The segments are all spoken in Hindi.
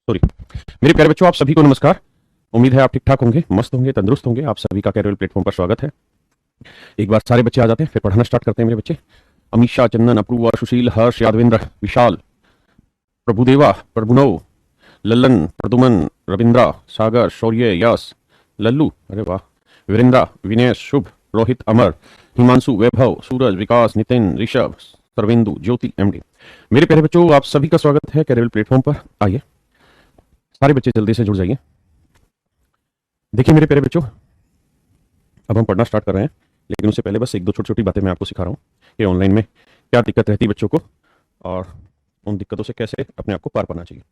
सॉरी। मेरे प्यारे बच्चों, आप सभी को नमस्कार। उम्मीद है आप ठीक ठाक होंगे, मस्त होंगे, तंदुरुस्त होंगे। आप सभी का कैरियर प्लेटफॉर्म पर स्वागत है। एक बार सारे बच्चे आ जाते हैं, फिर पढ़ाना स्टार्ट करते हैं। मेरे बच्चे अमीषा, चंदन, अपूर्वा, सुशील, हर्ष, यादवेंद्र, विशाल, प्रभुदेवा, प्रभुनव, लल्लन, प्रदुमन, रविंद्रा, सागर, शौर्य, यश, लल्लू, अरे वाह, वीरेंद्रा, विनेश, शुभ, रोहित, अमर, हिमांशु, वैभव, सूरज, विकास, नितिन, ऋषभ, सर्वेंदु, ज्योति, एमडी। मेरे प्यारे बच्चों, आप सभी का स्वागत है कैरियर प्लेटफॉर्म पर। आइए सारे बच्चे जल्दी से जुड़ जाइए। देखिए मेरे प्यारे बच्चों, अब हम पढ़ना स्टार्ट कर रहे हैं, लेकिन उससे पहले बस एक दो छोटी छोटी बातें मैं आपको सिखा रहा हूँ कि ऑनलाइन में क्या दिक्कत रहती है बच्चों को और उन दिक्कतों से कैसे अपने आप को पार पाना चाहिए।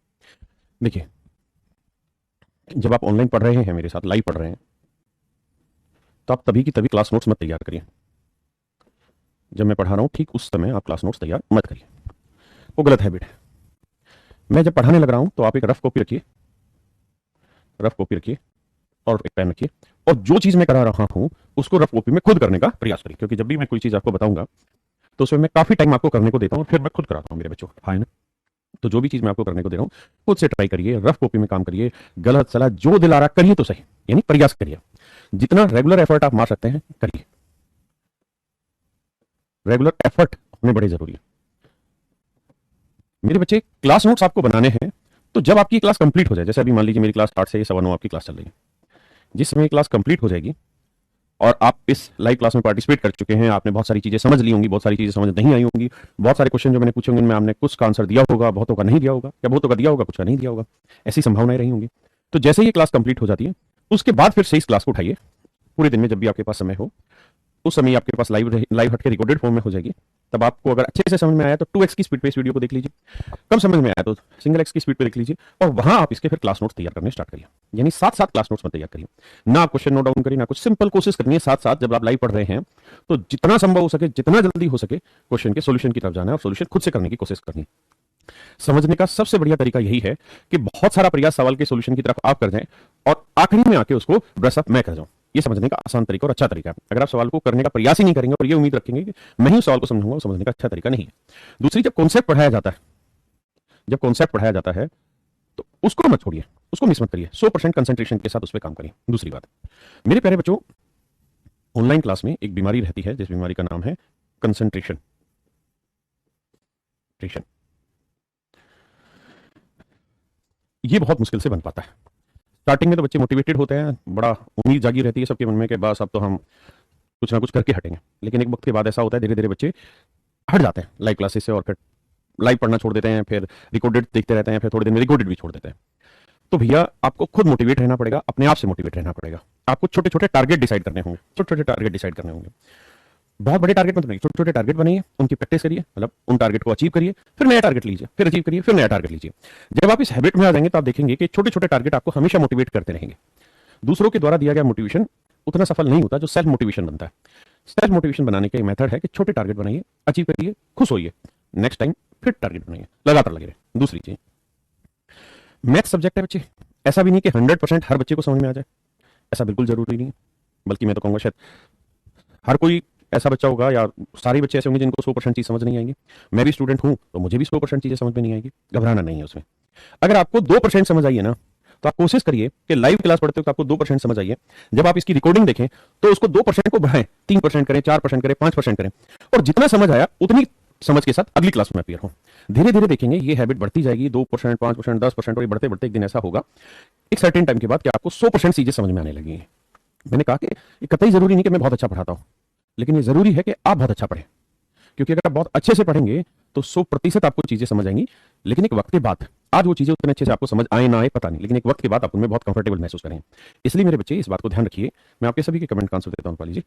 देखिए, जब आप ऑनलाइन पढ़ रहे हैं, मेरे साथ लाइव पढ़ रहे हैं, तो आप तभी की तभी क्लास नोट्स मत तैयार करिए। जब मैं पढ़ा रहा हूँ ठीक उस समय आप क्लास नोट्स तैयार मत करिए, वो गलत हैबिट है। मैं जब पढ़ाने लग रहा हूँ तो आप एक रफ कॉपी रखिए, रफ कॉपी रखिए और एक पेन रखिए, और जो चीज मैं करा रहा हूं उसको रफ कॉपी में खुद करने का प्रयास करिए, क्योंकि जब भी मैं कोई चीज आपको बताऊंगा तो उसमें मैं काफी टाइम आपको करने को देता हूं और फिर मैं खुद कराता हूं मेरे बच्चों, है ना। तो जो भी चीज मैं आपको करने को दे रहा हूं खुद से ट्राई करिए, रफ कॉपी में काम करिए। गलत सलाह जो दिला रहा करिए तो सही, यानी प्रयास करिए। जितना रेगुलर एफर्ट आप मार सकते हैं करिए। रेगुलर एफर्ट होने बड़े जरूरी है मेरे बच्चे। क्लास नोट्स आपको बनाने हैं तो जब आपकी क्लास कंप्लीट हो जाए, जैसे अभी मान लीजिए मेरी क्लास 8 से 9:15 आपकी क्लास चल रही है, जिस समय क्लास कंप्लीट हो जाएगी और आप इस लाइव क्लास में पार्टिसिपेट कर चुके हैं, आपने बहुत सारी चीजें समझ ली होंगी, बहुत सारी चीजें समझ नहीं आई होंगी, बहुत सारे क्वेश्चन जो मैंने पूछे होंगे उनमें आपने कुछ का आंसर दिया होगा, बहुतों का नहीं दिया होगा, या बहुतों का दिया होगा, कुछ का नहीं दिया होगा, ऐसी संभावनाएं रही होंगी। तो जैसे ये क्लास कंप्लीट हो जाती है उसके बाद फिर से इस क्लास को उठाइए पूरे दिन में, जब भी आपके पास समय हो उस समय आपके पास लाइव हट के रिकॉर्डेड फॉर्म में हो जाएगी। तब आपको अगर अच्छे से समझ में आया तो 2x की स्पीड पे इस वीडियो को देख लीजिए, कम समझ में आया तो सिंगल एक्स की स्पीड पे देख लीजिए, और वहां आप इसके फिर क्लास नोट्स तैयार करने स्टार्ट करिए। यानी साथ साथ क्लास नोट्स में तैयार करिए, ना क्वेश्चन नोट डाउन करिए, ना कुछ, सिंपल कोशिश करनी है साथ साथ जब आप लाइव पढ़ रहे हैं तो जितना संभव हो सके, जितना जल्दी हो सके क्वेश्चन के सोल्यूशन की तरफ जाना है और सोल्यूशन खुद से करने की कोशिश करनी। समझने का सबसे बढ़िया तरीका यही है कि बहुत सारा प्रयास सवाल के सोल्यूशन की तरफ आप कर जाएं और आखिरी में आके उसको ब्रश अप मैं कर जाऊं। ये समझने का आसान तरीका और अच्छा तरीका है। अगर आप सवाल को करने का प्रयास ही नहीं करेंगे और ये उम्मीद रखेंगे कि मैं ही उस सवाल को समझूंगा, वो समझने का अच्छा तरीका नहीं है। दूसरी, जब कॉन्सेप्ट पढ़ाया जाता है, जब कॉन्सेप्ट पढ़ाया जाता है तो उसको मत छोड़िए, उसको मिस मत करिए, 100% कंसंट्रेशन के साथ उस पर काम करिए। दूसरी बात, मेरे प्यारे बच्चों, ऑनलाइन क्लास में एक बीमारी रहती है जिस बीमारी का नाम है कंसंट्रेशन। ये बहुत मुश्किल से बन पाता है। स्टार्टिंग में तो बच्चे मोटिवेटेड होते हैं, बड़ा उम्मीद जागी रहती है सबके मन में कि बस अब तो हम कुछ ना कुछ करके हटेंगे, लेकिन एक वक्त के बाद ऐसा होता है धीरे धीरे बच्चे हट जाते हैं लाइव क्लासेस से और फिर लाइव पढ़ना छोड़ देते हैं, फिर रिकॉर्डेड देखते रहते हैं, फिर थोड़ी देर में रिकॉर्डेड भी छोड़ देते हैं। तो भैया आपको खुद मोटिवेट रहना पड़ेगा, अपने आप से मोटिवेट रहना पड़ेगा। आपको छोटे छोटे टारगेट डिसाइड करने होंगे, छोटे छोटे टारगेट डिसाइड करने होंगे। बहुत बड़े टारगेट मत बनाइए, छोटे छोटे टारगेट बनाइए, उनकी प्रैक्टिस करिए, मतलब उन टारगेट को अचीव करिए, फिर नया टारगेट लीजिए, फिर अचीव करिए, फिर नया टारगेट लीजिए। जब आप इस हैबिट में आ जाएंगे तो आप देखेंगे कि छोटे छोटे टारगेट आपको हमेशा मोटिवेट करते रहेंगे। दूसरों के द्वारा दिया गया मोटिवेशन उतना सफल नहीं होता जो सेल्फ मोटिवेशन बनता है। सेल्फ मोटिवेशन बनाने का एक मेथड है कि छोटे टारगेट बनाइए, अचीव करिए, खुश होइए, नेक्स्ट टाइम फिर टारगेट बनाइए, लगातार लगे रहे। दूसरी चीज, मैथ सब्जेक्ट है बच्चे, ऐसा भी नहीं कि 100% हर बच्चे को समझ में आ जाए, ऐसा बिल्कुल जरूरी नहीं है। बल्कि मैं तो कहूंगा शायद हर कोई ऐसा बच्चा होगा या सारे बच्चे ऐसे होंगे जिनको 100% चीज समझ नहीं आएंगी। मैं भी स्टूडेंट हूं तो मुझे भी 100% चीजें समझ में नहीं आएगी, घबराना नहीं है उसमें। अगर आपको 2% समझ आई है ना, तो आप कोशिश करिए कि लाइव क्लास पढ़ते हो तो आपको 2% समझ आइए, जब आप इसकी रिकॉर्डिंग देखें तो उसको 2% को बढ़ाएं, 3% करें, 4% करें, 5% करें, और जितना समझ आया उतनी समझ के साथ अगली क्लास में अपीयर हो। धीरे धीरे देखेंगे ये हैबिट बढ़ती जाएगी, 2%, 5%, 10%, और ये बढ़ते बढ़ते एक दिन ऐसा होगा एक सर्टेन टाइम के बाद कि आपको 100% चीजें समझ में आने लगेंगी। मैंने कहा कि ये कतई जरूरी नहीं कि मैं बहुत अच्छा पढ़ाता हूं, लेकिन ये जरूरी है कि आप बहुत अच्छा पढ़ें, क्योंकि अगर आप बहुत अच्छे से पढ़ेंगे तो 100% आपको चीजें समझ आएंगी। लेकिन एक वक्त के बाद, आज वो चीजें उतने अच्छे से आपको समझ आए ना आए पता नहीं, लेकिन एक वक्त के बाद आप उनमें बहुत कंफर्टेबल महसूस करेंगे। इसलिए मेरे बच्चे इस बात को ध्यान रखिए। मैं आपके सभी के कमेंट का आंसर देता हूं लीजिए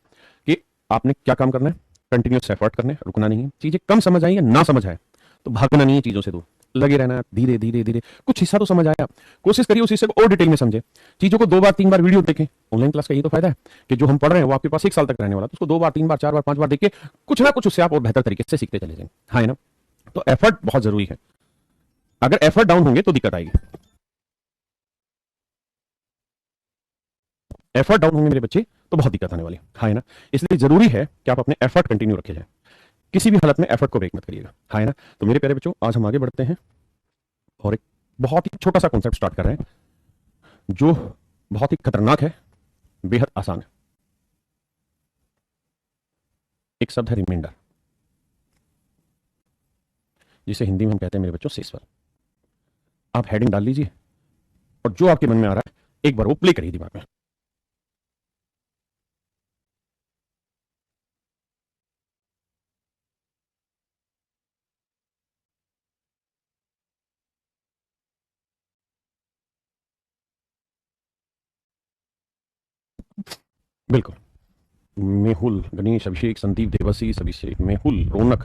कि आपने क्या काम करना है, कंटिन्यूस एफर्ट करना है, रुकना नहीं है। चीजें कम समझ आई या ना समझ आए तो भागना नहीं है चीजों से दूर, लगे रहना है, धीरे धीरे धीरे कुछ हिस्सा तो समझ आया, कोशिश करिए उस हिस्से को और डिटेल में समझे। चीजों को 2 बार 3 बार वीडियो देखें। ऑनलाइन क्लास का ये तो फायदा है कि जो हम पढ़ रहे हैं वो आपके पास 1 साल तक रहने वाला, तो उसको 2 बार 3 बार 4 बार 5 बार देख के कुछ ना कुछ उससे आप और बेहतर तरीके से सीखते चले जाएंगे, हाँ ना। तो एफर्ट बहुत जरूरी है, अगर एफर्ट डाउन होंगे तो दिक्कत आएगी। एफर्ट डाउन होंगे मेरे बच्चे तो बहुत दिक्कत आने वाली, हाँ ना। इसलिए जरूरी है कि आप अपने एफर्ट कंटिन्यू रखे जाए, किसी भी हालत में एफर्ट को ब्रेक मत करिएगा, हाँ ना। तो मेरे प्यारे बच्चों, आज हम आगे बढ़ते हैं और एक बहुत ही छोटा सा कॉन्सेप्ट स्टार्ट कर रहे हैं जो बहुत ही खतरनाक है, बेहद आसान है। एक शब्द है रिमाइंडर, जिसे हिंदी में हम कहते हैं मेरे बच्चों सेसफल। आप हेडिंग डाल लीजिए और जो आपके मन में आ रहा है एक बार वो प्ले करिए दिमाग में। बिल्कुल। मेहुल, गणेश, अभिषेक, संदीप, देवसी, अभिषेक, मेहुल, रौनक।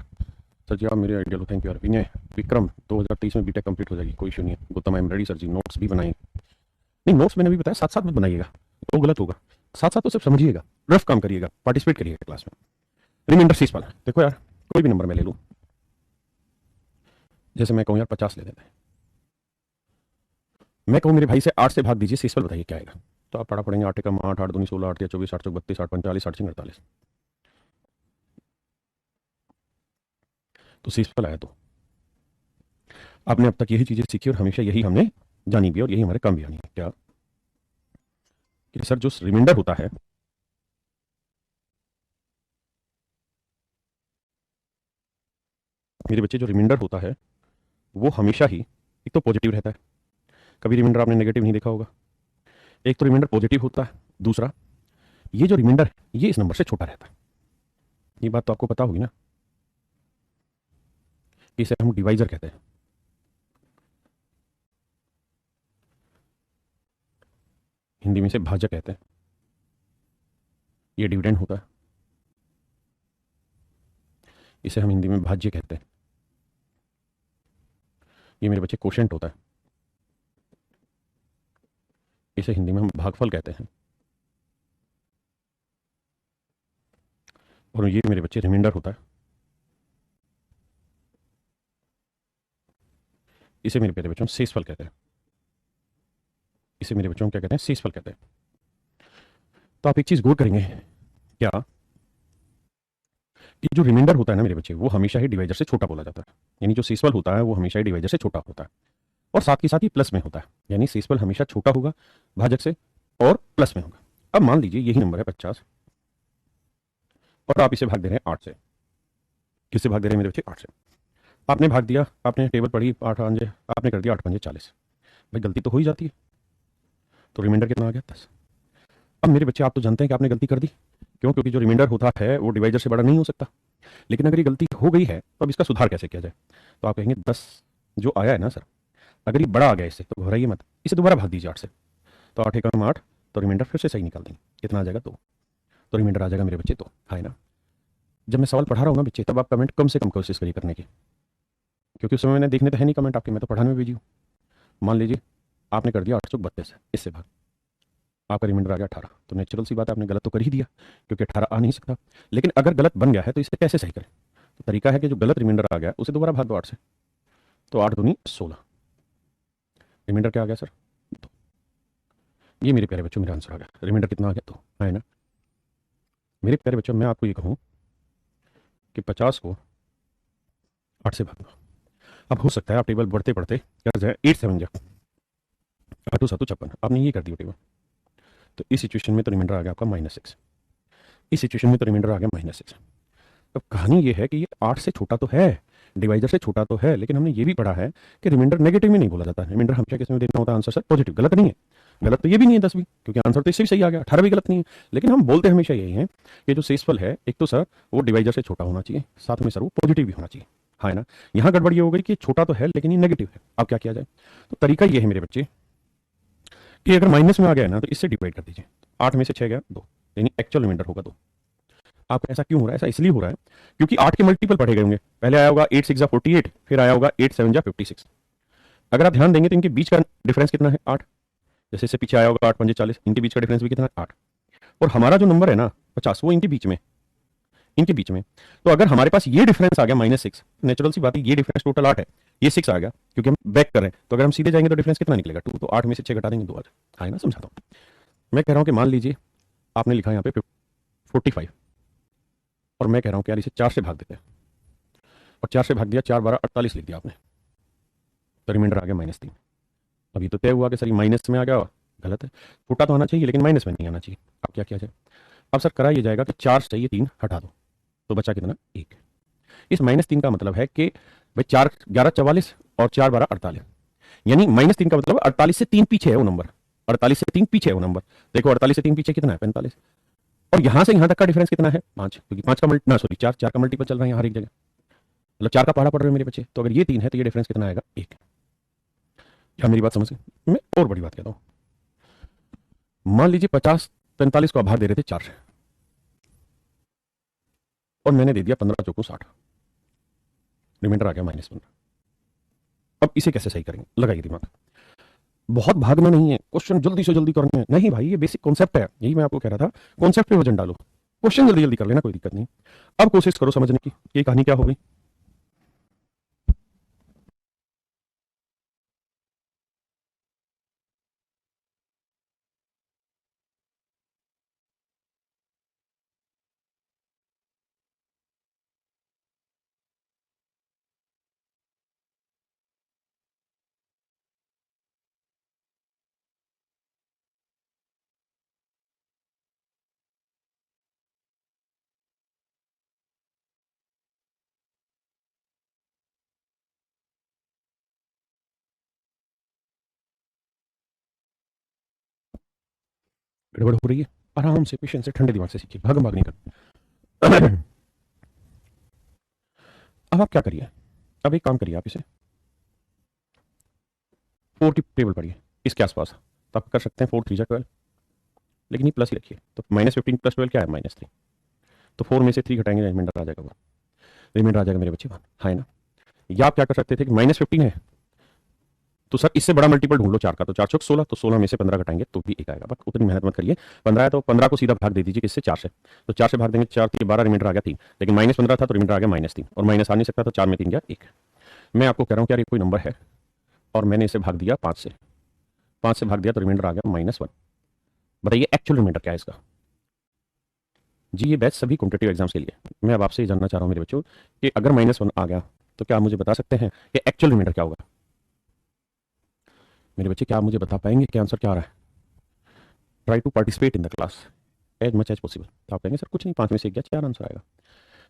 सर जी आप मेरे आइडियल हो, थैंक यू यार। विनय, विक्रम 2023 में बीटेक कंप्लीट हो जाएगी, कोई इशू नहीं है। Gautam, I am ready sir ji, notes भी बनाएंगे। नहीं, नोट्स मैंने भी बताया साथ साथ मत बनाइएगा, वो गलत होगा। साथ साथ तो सिर्फ समझिएगा, रफ काम करिएगा, पार्टिसिपेट करिएगा क्लास में। रिमाइंडर सीस वाला देखो यार, कोई भी नंबर मैं ले लूँ, जैसे मैं कहूँ यार 50 ले लेते हैं, मैं कहूँ मेरे भाई से 8 से भाग दीजिए, सीसफल बताइए क्या आएगा। तो आप पढ़ा पड़ेंगे, 8 एकम 8, 8 दूनी 16, 8 24, 8 32, 8 45, 8 48। तो सीसफल आया। तो आपने अब तक यही चीजें सीखी और हमेशा यही हमने जानी भी और यही हमारे काम भी आनी है क्या, कि सर जो रिमाइंडर होता है, मेरे बच्चे जो रिमाइंडर होता है वो हमेशा ही एक तो पॉजिटिव रहता है, कभी रिमाइंडर आपने नेगेटिव नहीं देखा होगा। एक तो रिमाइंडर पॉजिटिव होता है, दूसरा ये जो रिमाइंडर है ये इस नंबर से छोटा रहता है। ये बात तो आपको पता होगी ना, कि इसे हम डिवाइजर कहते हैं। हिंदी में इसे भाजक कहते हैं। ये डिविडेंड होता है, इसे हम हिंदी में भाज्य कहते हैं। ये मेरे बच्चे कोशेंट होता है, इसे हिंदी में हम भागफल कहते हैं। और ये मेरे बच्चे रिमाइंडर होता है, इसे मेरे प्यारे बच्चों शेषफल कहते हैं। इसे मेरे बच्चों क्या कहते हैं, शेषफल कहते हैं। तो आप एक चीज गौर करेंगे क्या, कि जो रिमाइंडर होता है ना मेरे बच्चे, वो हमेशा ही डिवाइजर से छोटा बोला जाता है। यानी जो शेषफल होता है वो हमेशा ही डिवाइजर से छोटा होता है, और साथ के साथ ही प्लस में होता है। यानी शेषफल हमेशा छोटा होगा भाजक से और प्लस में होगा। अब मान लीजिए यही नंबर है 50 और आप इसे भाग दे रहे हैं 8 से। किससे भाग दे रहे हैं मेरे बच्चे, 8 से। आपने भाग दिया, आपने टेबल पढ़ी, 8 अंजे आपने कर दिया, 8 पंजे 40। भाई गलती तो हो ही जाती है, तो रिमाइंडर कितना आ गया, 10। अब मेरे बच्चे आप तो जानते हैं कि आपने गलती कर दी, क्यों, क्योंकि जो रिमाइंडर होता है वो डिवाइजर से बड़ा नहीं हो सकता। लेकिन अगर ये गलती हो गई है तो अब इसका सुधार कैसे किया जाए। तो आप कहेंगे 10 जो आया है ना सर, अगर ये बड़ा आ गया इससे तो घबराइए मत, इसे दोबारा भाग दीजिए 8 से। तो 8 एकम 8, तो रिमाइंडर फिर से सही निकाल देंगे, कितना आ जाएगा, 2। तो रिमाइंडर आ जाएगा मेरे बच्चे, तो है ना। जब मैं सवाल पढ़ा रहा हूँ ना बच्चे, तब आप कमेंट कम से कम कोशिश करिए करने की, क्योंकि उस समय मैंने देखने तो है नहीं कमेंट आपके, मैं तो पढ़ाने में बिजी हूँ। मान लीजिए आपने कर दिया 8 चौक 32 है, इससे भाग, आपका रिमाइंडर आ गया 18। तो नेचुरल सी बात है, आपने गलत तो कर ही दिया, क्योंकि 18 आ नहीं सकता। लेकिन अगर गलत बन गया है तो इसे कैसे सही करें। तो तरीका है कि जो गलत रिमाइंडर आ गया उसे दोबारा भाग दो 8 से। तो 8 दूनी 16, रिमाइंडर क्या आ गया सर, 2। ये मेरे प्यारे बच्चों मेरा आंसर आ गया। रिमाइंडर कितना आ गया, 2, है ना। मेरे प्यारे बच्चों मैं आपको ये कहूँ कि 50 को 8 से भाग दो। अब हो सकता है आप टेबल बढ़ते बढ़ते कर जाए 8 7 जा 8 7 56, आपने ये कर दिया टेबल। तो इस सिचुएशन में तो रिमाइंडर आ गया आपका -6। इस सिचुएशन में तो रिमाइंडर आ गया -6। अब कहानी ये है कि ये 8 से छोटा तो है, डिवाइजर से छोटा तो है, लेकिन हमने ये भी पढ़ा है कि रिमाइंडर नेगेटिव में नहीं बोला जाता है। रिमाइंडर हमेशा किस में देना होता है आंसर, सर पॉजिटिव। गलत नहीं है, गलत तो ये भी नहीं है 10 भी, क्योंकि आंसर तो इससे भी सही आ गया, 18 भी गलत नहीं है। लेकिन हम बोलते हमेशा यही है कि जो शेषफल है एक तो सर वो डिवाइजर से छोटा होना चाहिए, साथ में सर वो पॉजिटिव भी होना चाहिए, है ना। यहाँ गड़बड़ ये हो गई कि छोटा तो है लेकिन ये नेगेटिव है। अब क्या किया जाए, तो तरीका ये है मेरे बच्चे कि अगर माइनस में आ गया है ना तो इससे डिवाइड कर दीजिए। 8 में से 6 गया 2, यानी एक्चुअल रिमाइंडर होगा 2। आप ऐसा क्यों हो रहा है, ऐसा इसलिए हो रहा है क्योंकि 8 के मल्टीपल पढ़े गए होंगे। पहले आया होगा 8 6 48, फिर आया होगा 8 7 56। अगर आप ध्यान देंगे तो इनके बीच का डिफरेंस कितना है, 8। जैसे इससे पीछे आया होगा 8 5 40, इनके बीच का डिफरेंस भी कितना है, 8। और हमारा जो नंबर है ना 50, वो इनके बीच में, इनके बीच में। तो अगर हमारे पास ये डिफरेंस आ गया -6, नेचुरल सी बात है, ये डिफरेंस टोटल 8 है, ये 6 आ गया क्योंकि हम बैक कर रहे हैं। तो अगर हम सीधे जाएंगे तो डिफरेंस कितना निकलेगा, 2। तो 8 में से 6 घटा देंगे, 2 आ जाए, है ना। समझाता हूँ, मैं कह रहा हूँ कि मान लीजिए आपने लिखा यहाँ पे 45, और मैं कह रहा हूँ कि यार इसे 4 से भाग देते हैं, और 4 से भाग दिया, 4 12 48 लिख दिया आपने, तो रिमाइंडर आ गया -3। अभी तो तय हुआ कि सर ये माइनस में आ गया, गलत है, फूटा तो आना चाहिए लेकिन माइनस में नहीं आना चाहिए। अब क्या किया जाए? अब सर करा ये जाएगा कि 4 चाहिए, 3 हटा दो, तो बचा कितना? 1। इस -3 का मतलब है कि भाई 4 11 44 और 4 12 48, यानी -3 का मतलब 48 से 3 पीछे है वो नंबर। 48 से 3 पीछे है वो नंबर। देखो 48 से 3 पीछे कितना है? 45। और यहां से यहां तक का डिफरेंस कितना है? 5, क्योंकि 5 का मल्टी ना सॉरी 4 का मल्टीपल चल रहा है हर एक जगह, मतलब 4 का पहाड़ा पड़ रहे हैं मेरे बच्चे। तो अगर ये 3 है तो ये डिफरेंस कितना आएगा? 1। क्या मेरी बात समझ गए? मैं और बड़ी बात कहता हूं, मान लीजिए 50 45 को आभार दे रहे थे 4 से, और मैंने दे दिया 15 चौको 60, रिमाइंडर आ गया -15। अब इसे कैसे सही करेंगे? लगाइए दिमाग। बहुत भागना नहीं है, क्वेश्चन जल्दी से जल्दी करने हैं नहीं भाई, ये बेसिक कॉन्सेप्ट है, यही मैं आपको कह रहा था, कॉन्सेप्ट पे वजन डालो, क्वेश्चन जल्दी जल्दी कर लेना, कोई दिक्कत नहीं। अब कोशिश करो समझने की ये कहानी क्या हो गई। गड़बड़ हो रही है, आराम से पेशेंस से ठंडे दिमाग से सीखिए, भागम भाग नहीं कर। अब आप क्या करिए, अब एक काम करिए, आप इसे 4 की टेबल पढ़िए इसके आसपास, तो आप कर सकते हैं 4 3 12, लेकिन ये प्लस ही रखिए, तो -15 + 12 क्या है? -3। तो 4 में से 3 घटाएंगे, रिमाइंडर आ जाएगा, वो रिमाइंडर आ जाएगा मेरे बच्चे, वन है ना। या आप क्या कर सकते थे कि -15 है तो सर इससे बड़ा मल्टीपल ढूंढ लो 4 का, तो 4 चौक 16, तो 16 में से 15 घटाएंगे तो भी 1 आएगा, बट उतनी मेहनत मत करिए। 15 है तो 15 को सीधा भाग दे दीजिए किससे? 4 से, तो 4 से भाग देंगे, 4 3 12, रिमाइंडर आ गया 3, लेकिन -15 था तो रिमाइंडर आ गया -3, और माइनस आ नहीं सकता तो 4 में 3 गया 1। मैं आपको कह रहा हूँ कि यार ये कोई नंबर है और मैंने इसे भाग दिया 5 से, 5 से भाग दिया तो रिमाइंडर आ गया -1। बताइए एक्चुअल रिमाइंडर क्या है इसका? जी ये बैच सभी कॉम्पिटेटिव एग्जाम्स के लिए। मैं अब आपसे ये जानना चाह रहा हूँ मेरे बच्चों कि अगर -1 आ गया तो क्या आप मुझे बता सकते हैं कि एक्चुअल रिमाइंडर क्या होगा? मेरे बच्चे क्या आप मुझे बता पाएंगे कि आंसर क्या आ रहा है? Try to participate in the class as much as possible. तो आप कहेंगे सर कुछ नहीं, 5 में से 1 गया 4 आंसर आएगा।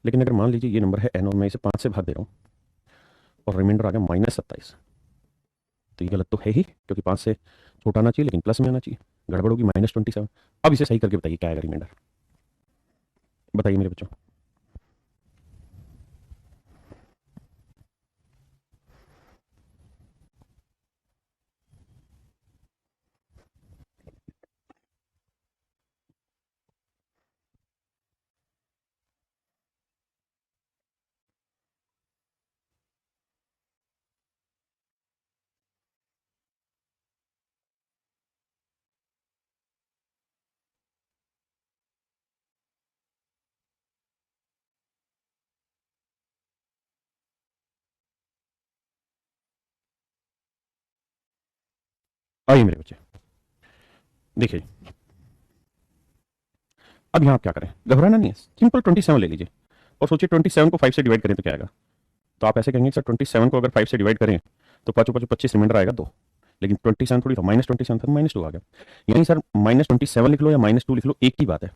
लेकिन अगर मान लीजिए ये नंबर है n और मैं इसे 5 से भाग दे रहा हूँ और रिमाइंडर आ गया -27, तो ये गलत तो है ही, क्योंकि 5 से छोटा आना चाहिए लेकिन प्लस में आना चाहिए, गड़बड़ होगी -27। अब इसे सही करके बताइए क्या आएगा रिमाइंडर? बताइए मेरे बच्चों। आइए मेरे बच्चे, देखिए अब यहाँ आप क्या करें, घबराना नहीं है, सिंपल 27 ले लीजिए और सोचिए 27 को 5 से डिवाइड करें तो क्या आएगा? तो आप ऐसे कहेंगे सर 27 को अगर 5 से डिवाइड करें तो 5 5 25, रिमाइंडर आएगा 2, लेकिन 27 थोड़ी था, -27 था, -2 आ गया। यानी सर -27 लिख लो या -2 लिख लो, एक ही बात है।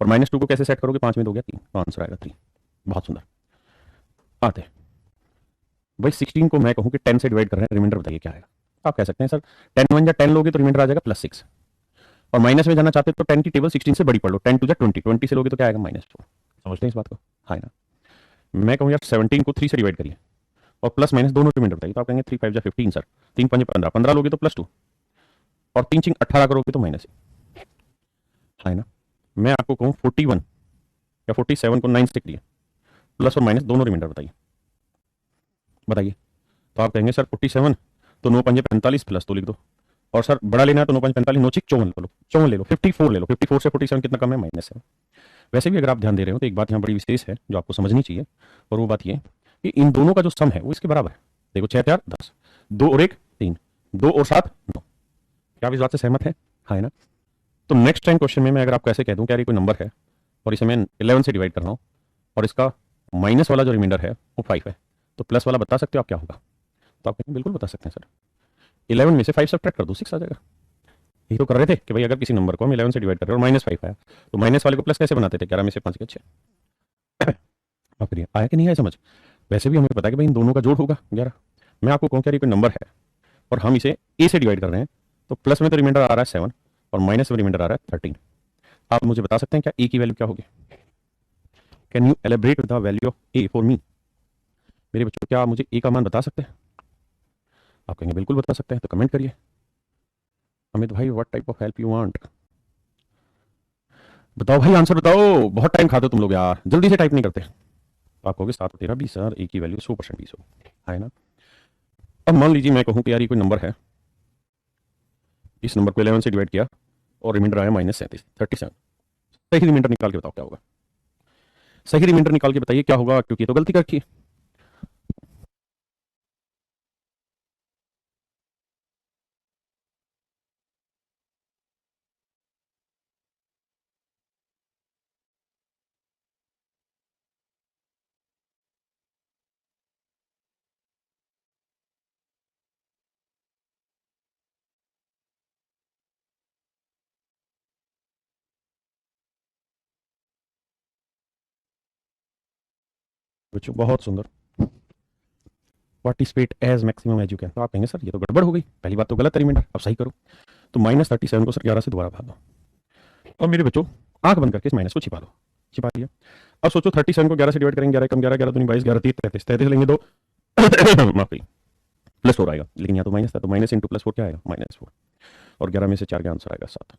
और -2 को कैसे सेट करोगे? 5 में 2 गया 3, तो आंसर आएगा 3। बहुत सुंदर। आते हैं भाई 16 को मैं कहूँ कि 10 से डिवाइड कर रहे हैं, रिमाइंडर बताइए क्या आएगा? आप कह सकते हैं सर 10 1 या 10 लोगे तो रिमाइंडर आ जाएगा +6, और माइनस में जाना चाहते हो तो 10 की टेबल 16 से बड़ी पढ़ लो, 10 2 20, 20 से लोगे तो क्या आएगा? -4। समझते हैं इस बात को? हाँ ना। मैं कहूँ यार 17 को 3 से डिवाइड करिए और प्लस माइनस दोनों रिमाइंडर बताइए, तो आप कहेंगे 3 5 जा 15 सर, 3 5 15, 15 लोगे तो +2, और 3 6 18 करोगे तो -1। हाँ ना। मैं आपको कहूँ 41 या 47 को 9 से करिए, प्लस और माइनस दोनों रिमाइंडर बताइए, बताइए। तो आप कहेंगे सर 47, तो 9 5 45 +2 लिख दो, और सर बड़ा लेना है तो 9 5 45, 9 6 54 ले लो, 54 ले लो, 54 ले लो, 54 से 47 कितना कम है? -7। वैसे भी अगर आप ध्यान दे रहे हो तो एक बात यहाँ बड़ी विशेष है जो आपको समझनी चाहिए, और वो बात ये कि इन दोनों का जो सम है वो इसके बराबर है। देखो 6 4 10, 2 और 1 3, 2 और 7 9। क्या आप इस बात से सहमत है? हाँ है ना। तो नेक्स्ट टाइम क्वेश्चन में मैं अगर आपको ऐसे कह दूं कि यार ये कोई नंबर है और इसे मैं 11 से डिवाइड कर रहा हूँ और इसका माइनस वाला जो रिमाइंडर है वो 5 है, तो प्लस वाला बता सकते हो आप क्या होगा? तो आप कहेंगे बिल्कुल बता सकते हैं सर, 11 में से 5 सब्ट्रैक्ट कर दो, 6 आ जाएगा। यही तो कर रहे थे कि भाई अगर किसी नंबर को हम 11 से डिवाइड कर रहे हैं और -5 आया, तो माइनस वाले को प्लस कैसे बनाते थे, 11 में से 5 के 6। अब करिए आया कि नहीं आया समझ। वैसे भी हमें पता है कि भाई इन दोनों का जोड़ होगा 11। मैं आपको कहूँ क्या, कोई नंबर है और हम इसे ए से डिवाइड कर रहे हैं, तो प्लस में तो रिमाइंडर आ रहा है 7 और माइनस में रिमाइंडर आ रहा है 13। आप मुझे बता सकते हैं क्या ए की वैल्यू क्या होगी? Can you elaborate with the value of A for me? मेरे बच्चों, क्या आप मुझे ए का मान बता सकते हैं? आप कहेंगे बिल्कुल बता सकते हैं, तो कमेंट करिए। अमित भाई, what type of help you want? बताओ भाई, आंसर बताओ, बहुत टाइम खाते हो तुम लोग यार, जल्दी से टाइप नहीं करते। तो आप कहोगे 7 और 13 20 यार, ए की वैल्यू 100% 20 हो, है ना। अब मान लीजिए मैं कहूँ कि यार ये कोई नंबर है, इस नंबर को 11 से डिवाइड किया और रिमाइंडर आया -37। सही रिमाइंडर निकाल के बताओ क्या होगा। सही रिमाइंडर निकाल के बताइए क्या होगा, क्योंकि ये तो गलती कर रखी है। बच्चों बहुत सुंदर। Participate as maximum as you can. तो आप कहेंगे सर ये तो गड़बड़ हो गई, पहली बात तो गलत है रिमाइंडर, अब सही करो। तो -37 को सर 11 से दोबारा भाग दो, और मेरे बच्चों आंख बंद करके इस माइनस को छिपा दो। छिपा दिया। अब सोचो 37 को 11 से डिवाइड करेंगे, 11 कम 11, 11 दूनी 22, 11 30 33, 33 लेंगे दो माफी, +4 आएगा, लेकिन यहाँ तो माइनस था, तो माइनस इंटू +4 क्या आएगा, -4। और 11 में से 4 का आंसर आएगा 7।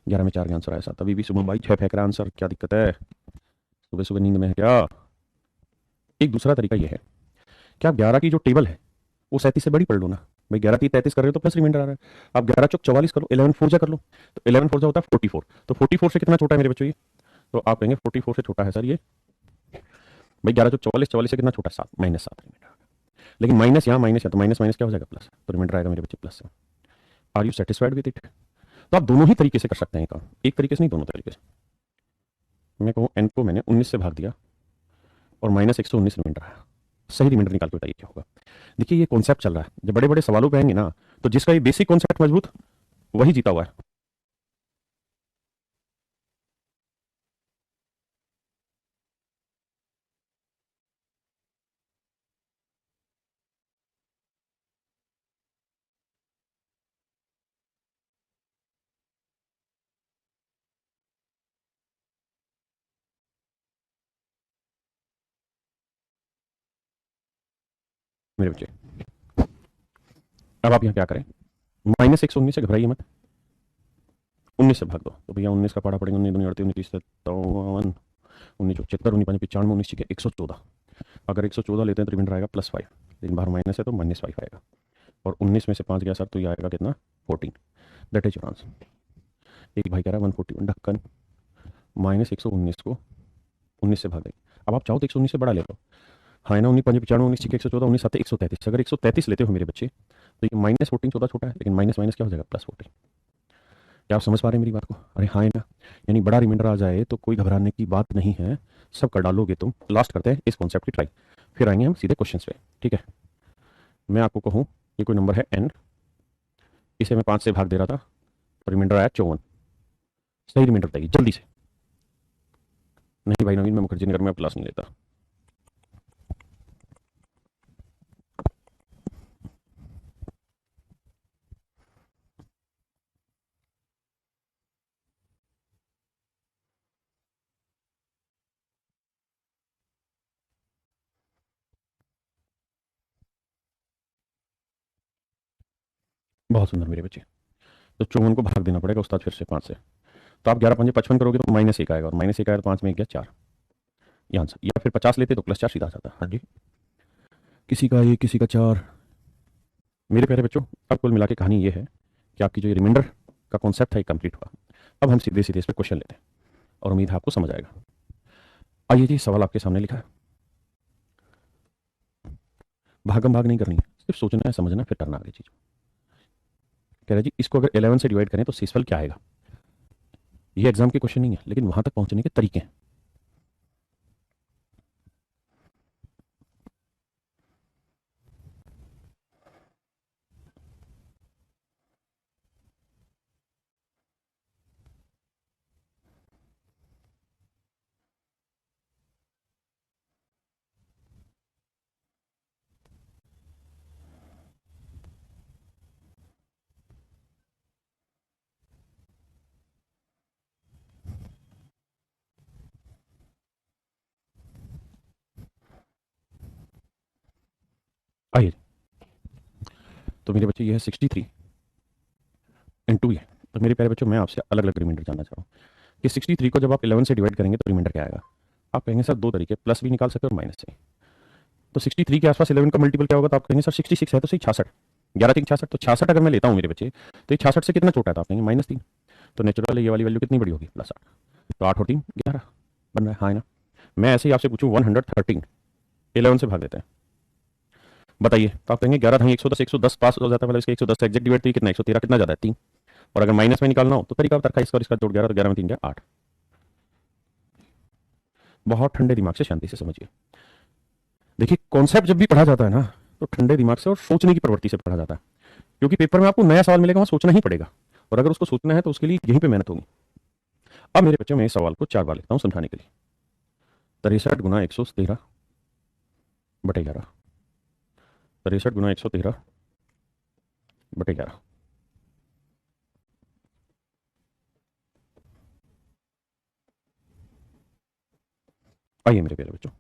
11 में 4 का आंसर आया 7। अभी भी सुबह भाई 6 फेंक रहा आंसर, क्या दिक्कत है? सुबह सुबह नींद में है क्या? एक दूसरा तरीका यह है कि आप 11 की जो टेबल है वो 37 से बड़ी पढ़ लो ना। भाई 11 3 33 कर रहे हो तो प्लस रिमाइंडर आ रहा है। आप 11 चौक 44 करो, 11 4 जा कर लो, तो 11 4 जा होता है 44। तो 44 से कितना छोटा है मेरे बच्चों ये? तो आप कहेंगे 44 से छोटा है सर ये। भाई 11 चौक 44, 44 से कितना छोटा है, 7, -7 रिमाइंडर। लेकिन माइनस यहाँ माइनस है, तो माइनस माइनस क्या हो जाएगा, प्लस, तो रिमाइंडर आएगा मेरे बच्चे +7। Are you satisfied with it? तो आप दोनों ही तरीके से कर सकते हैं काम, एक तरीके से नहीं, दोनों तरीके से। मैं कहूँ एन को मैंने 19 से भाग दिया और -119 रिमाइंडर आया। सही रिमाइंडर निकाल के बताइए क्या होगा। देखिए ये कॉन्सेप्ट चल रहा है, जब बड़े बड़े सवालों पे आएंगे ना, तो जिसका ये बेसिक कॉन्सेप्ट मजबूत, वही जीता हुआ है। मेरे बच्चे, अब आप यहाँ क्या करें, -119 से घबराइए मत, 19 से भाग दो, तो भैया 19 का पढ़ा पड़ेगा, 19 दूनी 38, 29 57, 19 75, 19 5 95, 19 ठीक है 114। अगर 114 लेते हैं तो रिमाइंडर आएगा +5, लेकिन बाहर माइनस है तो -5 आएगा। और 19 में से 5 गया सर, तो ये आएगा कितना, 14। That is your answer. एक भाई कह रहा है 141 ढक्कन, -119 को 19 से भाग देंगे। अब आप चाहो तो 119 से बड़ा ले लो, हाँ है ना, 19 5 95, 19 ठीक है 114, 19 7 133। अगर 133 लेते हो मेरे बच्चे, तो ये -14 14 छोटा है, लेकिन माइनस माइनस क्या हो जाएगा, +14। क्या आप समझ पा रहे हैं मेरी बात को? अरे हाँ है ना। यानी बड़ा रिमाइंडर आ जाए तो कोई घबराने की बात नहीं है, सब कर डालोगे तुम। लास्ट करते हैं इस कॉन्सेप्ट की ट्राई, फिर आएंगे हम सीधे क्वेश्चंस पे, ठीक है। मैं आपको कहूँ ये कोई नंबर है n, इसे मैं 5 से भाग दे रहा था, तो रिमाइंडर आया 54। सही रिमाइंडर बताइए जल्दी से। नहीं भाई नवीन, मैं मुखर्जी नगर में क्लास नहीं लेता। बहुत सुंदर मेरे बच्चे। तो 54 को भाग देना पड़ेगा उस्ताद फिर से 5 से। तो आप 11 पंजे 55 करोगे तो -1 आएगा, और -1 आएगा तो 5 में 1 गया 4, ये आंसर। या फिर 50 लेते तो +4 सीधा आ जाता। हाँ जी, किसी का 1 किसी का 4। मेरे प्यारे बच्चों, अब कुल मिला के कहानी ये है कि आपकी जो ये रिमाइंडर का कॉन्सेप्ट है कंप्लीट हुआ। अब हम सीधे सीधे इस पर क्वेश्चन लेते हैं, और उम्मीद है आपको समझ आएगा। आइए जी, सवाल आपके सामने लिखा है। भागम भाग नहीं करनी है, सिर्फ सोचना है, समझना, फिर करना आगे चीज। कह रहा है जी, इसको अगर 11 से डिवाइड करें तो शेषफल क्या आएगा। ये एग्जाम के क्वेश्चन नहीं है, लेकिन वहां तक पहुंचने के तरीके हैं। आइए, तो मेरे बच्चे ये है 63 इंटू ये। तो मेरे प्यारे बच्चों मैं आपसे अलग अलग रिमाइंडर जानना चाह रहा हूँ कि 63 को जब आप 11 से डिवाइड करेंगे तो रिमाइंडर क्या आएगा। आप कहेंगे सर दो तरीके, प्लस भी निकाल सकते हैं और माइनस से। तो 63 के आसपास 11 का मल्टीपल क्या होगा, तो आप कहेंगे सर 66 है तो सही 66, 11 3 66, तो 66 अगर मैं लेता हूँ मेरे बच्चे तो ये 66 से कितना छोटा है, तो आप कहेंगे -3। तो नेचुरल ये वाली वैल्यू कितनी बड़ी होगी, +8। तो 8 और 3 11 बन रहा है, हाँ है ना। मैं ऐसे ही आपसे पूछूं 113 11 से भाग देते हैं, बताइए। तो आप कहेंगे 11 ढंग 110, 110 पास हो जाता है, मतलब इसके 110 एग्जैक्ट डिवाइड तो कितना 113 कितना ज्यादा है 3। और अगर माइनस में निकालना हो तो तरीका बता, इसका और इसका जोड़ 11 तो 11 में 3 गया 8। बहुत ठंडे दिमाग से शांति से समझिए। देखिए कॉन्सेप्ट जब भी पढ़ा जाता है ना तो ठंडे दिमाग से और सोचने की प्रवृत्ति से पढ़ा जाता है, क्योंकि पेपर में आपको नया सवाल मिलेगा, वहां सोचना ही पड़ेगा, और अगर उसको सोचना है तो उसके लिए यहीं पे मेहनत होगी। अब मेरे बच्चों में इस सवाल को 4 बार लिखता हूं समझाने के लिए। 63 गुना 113 बटे 11, 63 गुना 113 बटे 11। आइए मेरे प्यारे बच्चों,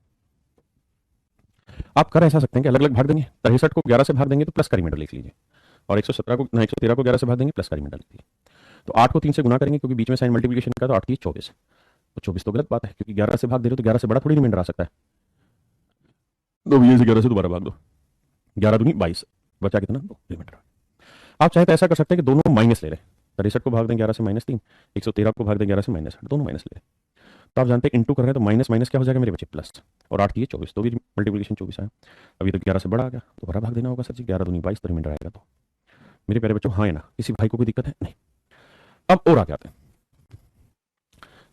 आप कर ऐसा सकते हैं कि अलग अलग भाग देंगे। 63 को 11 से भाग देंगे तो प्लस का रिमाइंडर लिख लीजिए, और 113 को 11 से भाग देंगे प्लस का रिमाइंडर लिख लीजिए। तो 8 को 3 से गुना करेंगे क्योंकि बीच में साइन मल्टीप्लिकेशन का, तो 8 की 24। तो 24 तो गलत बात है, क्योंकि 11 से भाग दे रहे हो तो 11 से बड़ा थोड़ी रिमाइंडर आ सकता है। तो भैया से 11 से दोबारा भाग दो, 11 दूनी 22, बचा कितना 2 रिमाइंडर। आप चाहे तो ऐसा कर सकते हैं कि दोनों माइनस ले लें। 63 को भाग दें 11 से -3, 113 को भाग दें 11 से -8, दोनों माइनस ले लें। तो आप जानते हैं इंटू कर रहे हैं तो माइनस माइनस क्या हो जाएगा मेरे बच्चे प्लस, और 8 की 24 तो भी मल्टीप्लिकेशन 24 आया। अभी तो 11 से बड़ा आ गया, दोबारा भाग देना होगा सर जी, 11 दूनी 22 तो रिमाइंडर आएगा। तो मेरे प्यारे बच्चों हाँ है ना, किसी भाई को कोई दिक्कत है नहीं। अब और आगे आते हैं,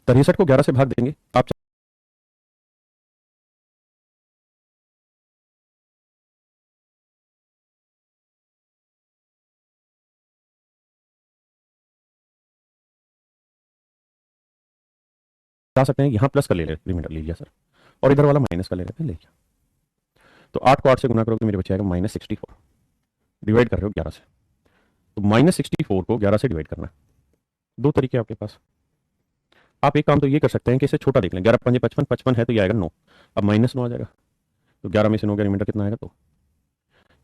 63 को 11 से भाग देंगे, आप जा सकते हैं यहाँ प्लस का ले ले रिमाइंडर ले लिया सर, और इधर वाला माइनस का ले लेते हैं, ले लिया। तो 8 को 8 से गुना करोगे मेरे बच्चे आएगा -64, डिवाइड कर रहे हो 11 से, तो -64 को 11 से डिवाइड करना है। दो तरीके आपके पास, आप एक काम तो ये कर सकते हैं कि इसे छोटा देख लें, 11 पंजे 55, 55 है तो ये आएगा 9, अब -9 आ जाएगा, तो 11 में से 9 का रिमाइंडर कितना आएगा 2।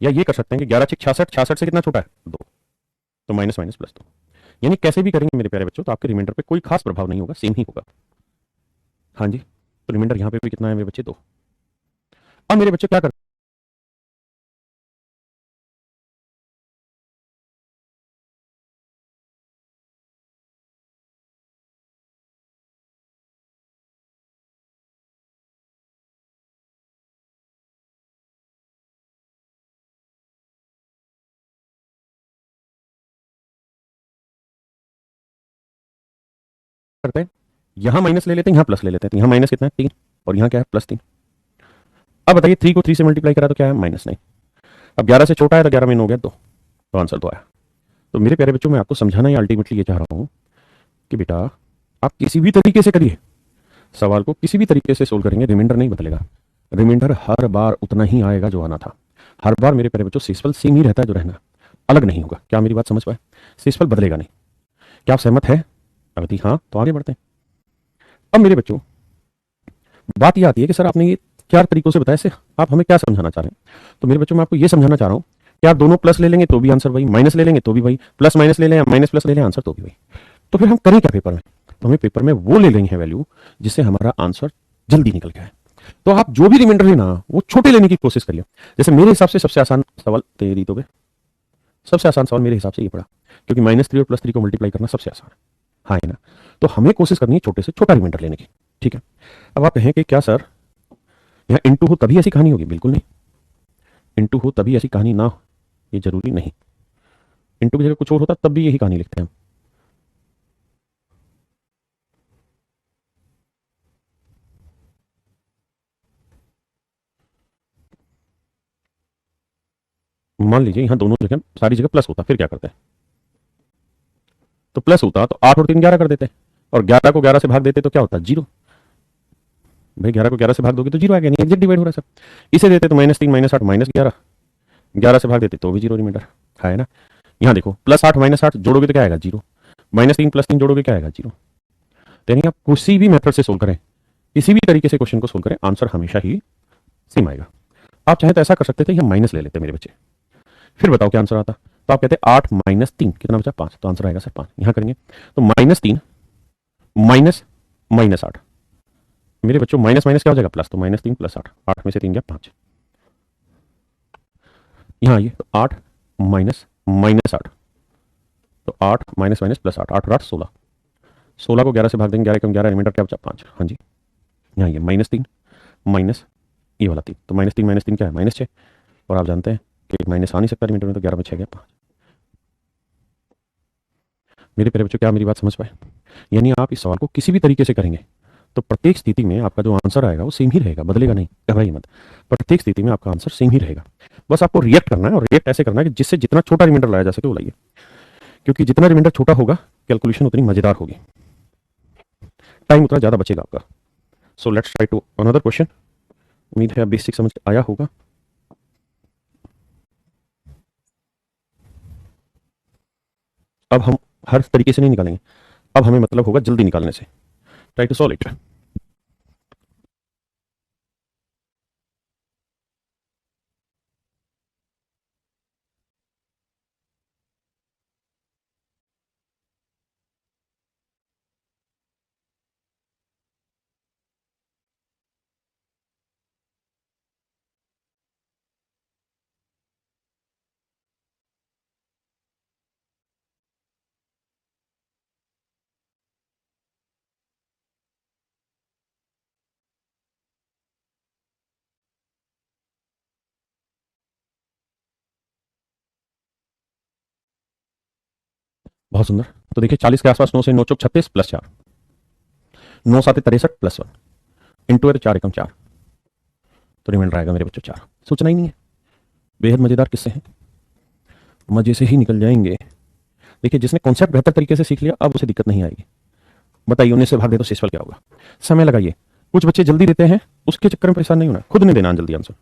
या ये कर सकते हैं कि 11 6 66, 66 से कितना छोटा है 2, तो माइनस माइनस प्लस 2। यानी कैसे भी करेंगे मेरे प्यारे बच्चों तो आपके रिमाइंडर पे कोई खास प्रभाव नहीं होगा, सेम ही होगा। हाँ जी, तो रिमाइंडर यहाँ पे भी कितना है मेरे बच्चे 2। अब मेरे बच्चे क्या करते हैं, यहाँ माइनस ले लेते हैं, यहाँ प्लस ले लेते हैं, तो यहाँ माइनस कितना है 3, और यहाँ क्या है +3। अब बताइए 3 को 3 से मल्टीप्लाई करा तो क्या है -9। अब 11 से छोटा है तो 11 में 9 गया 2, तो आंसर तो आया। तो मेरे प्यारे बच्चों मैं आपको समझाना या अल्टीमेटली ये चाह रहा हूँ कि बेटा आप किसी भी तरीके से करिए, सवाल को किसी भी तरीके से सोल्व करेंगे, रिमाइंडर नहीं बदलेगा। रिमाइंडर हर बार उतना ही आएगा जो आना था, हर बार मेरे प्यारे बच्चों शेषफल सेम ही रहता है, जो रहना अलग नहीं होगा। क्या मेरी बात समझ पाए, शेषफल बदलेगा नहीं। क्या आप सहमत है, अगर हाँ तो आगे बढ़ते हैं। अब मेरे बच्चों बात यह आती है कि सर आपने ये 4 तरीकों से बताया, इससे आप हमें क्या समझाना चाह रहे हैं। तो मेरे बच्चों मैं आपको ये समझाना चाह रहा हूँ कि आप दोनों प्लस ले लेंगे तो भी आंसर वही, माइनस ले लेंगे तो भी वही, प्लस माइनस ले लें या माइनस प्लस ले लें आंसर तो भी वही। तो फिर हम करें क्या पेपर में, तो हमें पेपर में वो ले लेनी है वैल्यू जिससे हमारा आंसर जल्दी निकल गया है। तो आप जो भी रिमाइंडर लेना वो छोटे लेने की कोशिश करिए। जैसे मेरे हिसाब से सबसे आसान सवाल तेरी तो सबसे आसान सवाल मेरे हिसाब से ये पड़ा, क्योंकि -3 और +3 को मल्टीप्लाई करना सबसे आसान है, हाँ है ना। तो हमें कोशिश करनी है छोटे से छोटा रिमाइंडर लेने की, ठीक है। अब आप कहें कि क्या सर यहाँ इंटू हो तभी ऐसी कहानी होगी, बिल्कुल नहीं। इंटू हो तभी ऐसी कहानी ना हो ये जरूरी नहीं, इंटू की जगह कुछ और होता तब भी यही कहानी लिखते हैं हम। मान लीजिए यहाँ दोनों जगह सारी जगह प्लस होता, फिर क्या करते हैं, तो प्लस होता तो 8 और 3 11 कर देते, और 11 को 11 से भाग देते तो क्या होता 0। भाई 11 को 11 से भाग दोगे तो 0 आ गया, नहीं एग्जैक्ट डिवाइड हो रहा है सब। इसे देते तो -3 -8 -11, 11 से भाग देते तो भी 0 रिमाइंडर है ना। यहाँ देखो +8 -8 जोड़ोगे तो क्या आएगा 0, -3 +3 जोड़ोगे क्या आएगा 0। यानी आप किसी भी मेथड से सोल्व करें, किसी भी तरीके से क्वेश्चन को सोल्व करें, आंसर हमेशा ही सेम आएगा। आप चाहे तो ऐसा कर सकते थे, यहाँ माइनस ले लेते मेरे बच्चे, फिर बताओ क्या आंसर आता। तो आप कहते हैं 8 - 3 कितना बचा, 5, तो आंसर आएगा सर 5। यहाँ करेंगे तो -3 माइनस -8, मेरे बच्चों माइनस माइनस क्या हो जाएगा प्लस, तो -3 + 8, 8 में से 3 गया 5। यहाँ आइए तो 8 माइनस -8, तो 8 माइनस माइनस प्लस 8, 8 और 8 16, 16 को 11 से भाग देंगे, 11 कम 11, रिमाइंडर क्या बचा 5। हाँ जी, यहाँ आइए -3 माइनस ये वाला 3, तो -3 - 3 क्या है -6, और आप जानते हैं कि माइनस आ नहीं सकता रिमाइंडर में, तो 11 में 6 गया 5। मेरे प्यारे बच्चों, क्या मेरी बात समझ पाए? यानी आप इस सवाल को किसी भी तरीके से करेंगे तो प्रत्येक स्थिति में आपका जो आंसर आएगा वो सेम ही रहेगा, बदलेगा नहीं, घबराइए मत। प्रत्येक स्थिति में आपका आंसर सेम ही रहेगा। बस आपको रिएक्ट करना है, और रिएक्ट ऐसे करना है कि जिससे जितना छोटा रिमाइंडर लाया जा सके वो लाइए, क्योंकि जितना रिमाइंडर छोटा होगा कैलकुलेशन उतनी मजेदार होगी, टाइम उतना ज्यादा बचेगा आपका। So let's try to another question. उम्मीद है बेसिक समझ आया होगा। अब हम हर तरीके से नहीं निकालेंगे, अब हमें मतलब होगा जल्दी निकालने से। Try to solve it. बहुत सुंदर। तो देखिए 40 के आसपास, 9 से 9 चौक 36 प्लस 4, 9 7 63 प्लस 1 इंटू है 4 एकम 4, तो रिमाइंडर आएगा मेरे बच्चों 4। सोचना ही नहीं है, बेहद मजेदार किस्से हैं, मजे से ही निकल जाएंगे। देखिए जिसने कॉन्सेप्ट बेहतर तरीके से सीख लिया अब उसे दिक्कत नहीं आएगी। बताइए 19 से भाग दे तो शेषफल क्या होगा। समय लगाइए, कुछ बच्चे जल्दी देते हैं, उसके चक्कर में परेशान नहीं होना, खुद नहीं देना जल्दी आंसर।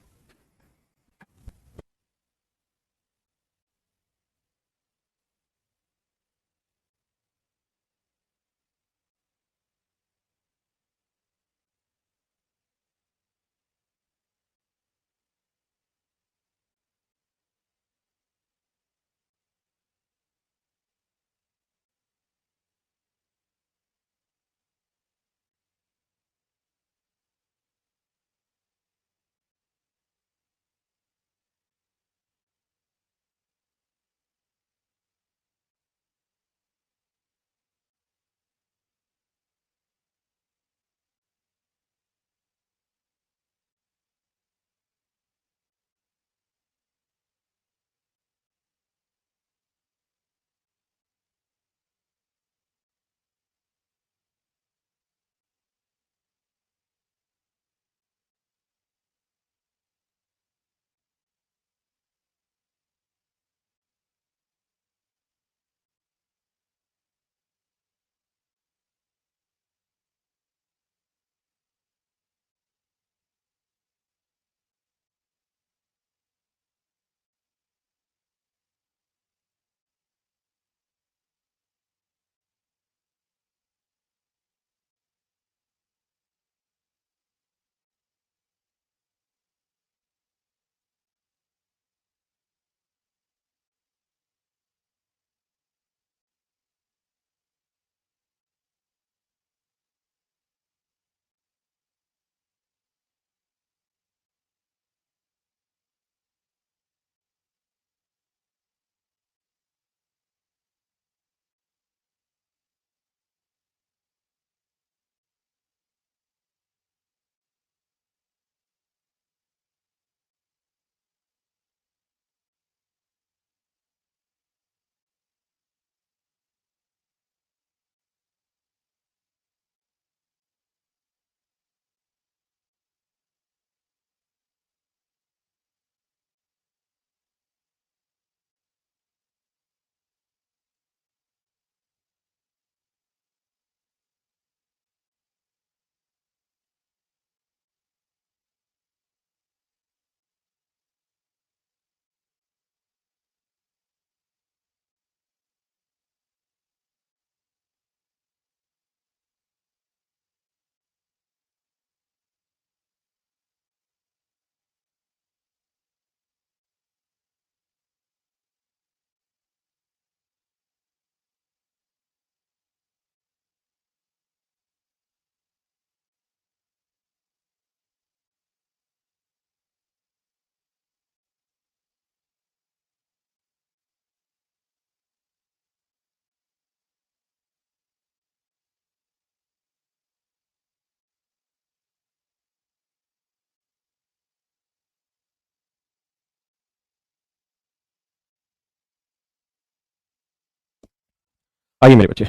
आइए मेरे बच्चे,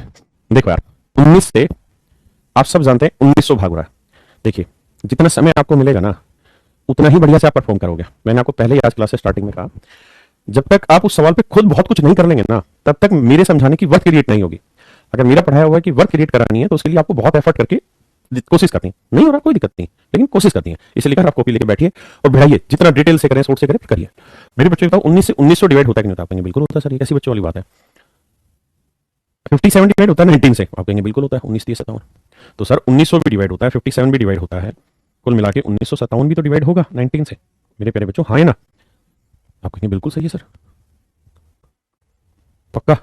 देखो यार, 19 से आप सब जानते हैं 1900 भाग रहा है। देखिए, जितना समय आपको मिलेगा ना, उतना ही बढ़िया से आप परफॉर्म करोगे। मैंने आपको पहले ही आज क्लास से स्टार्टिंग में कहा, जब तक आप उस सवाल पे खुद बहुत कुछ नहीं कर लेंगे ना, तब तक मेरे समझाने की वर्क क्रिएट नहीं होगी। अगर मेरा पढ़ाया हुआ है कि वर्क क्रिएट करानी है, तो उसके लिए आपको बहुत एफर्ट करके कोशिश करनी है। नहीं हो रहा कोई दिक्कत नहीं, लेकिन कोशिश करनी है। इसलिए आप कॉपी लेके बैठिए और बढ़ाइए, जितना डिटेल से करें, सोच से करें, करिए। मेरे बच्चे बताओ, 19 से 1900 डिवाइड होता है कि नहीं होता? आप कहेंगे बिल्कुल होता है सर, ये कैसी बच्चों वाली बात है। 57 डिवाइड होता है 19 से? आप कहेंगे बिल्कुल होता है, 19 30 57। तो सर 1900 भी डिवाइड होता है, 57 भी डिवाइड होता है, कुल मिला के 1957 भी तो डिवाइड होगा 19 से। मेरे प्यारे बच्चों, हाँ है ना? आप कहेंगे बिल्कुल सही है सर, पक्का।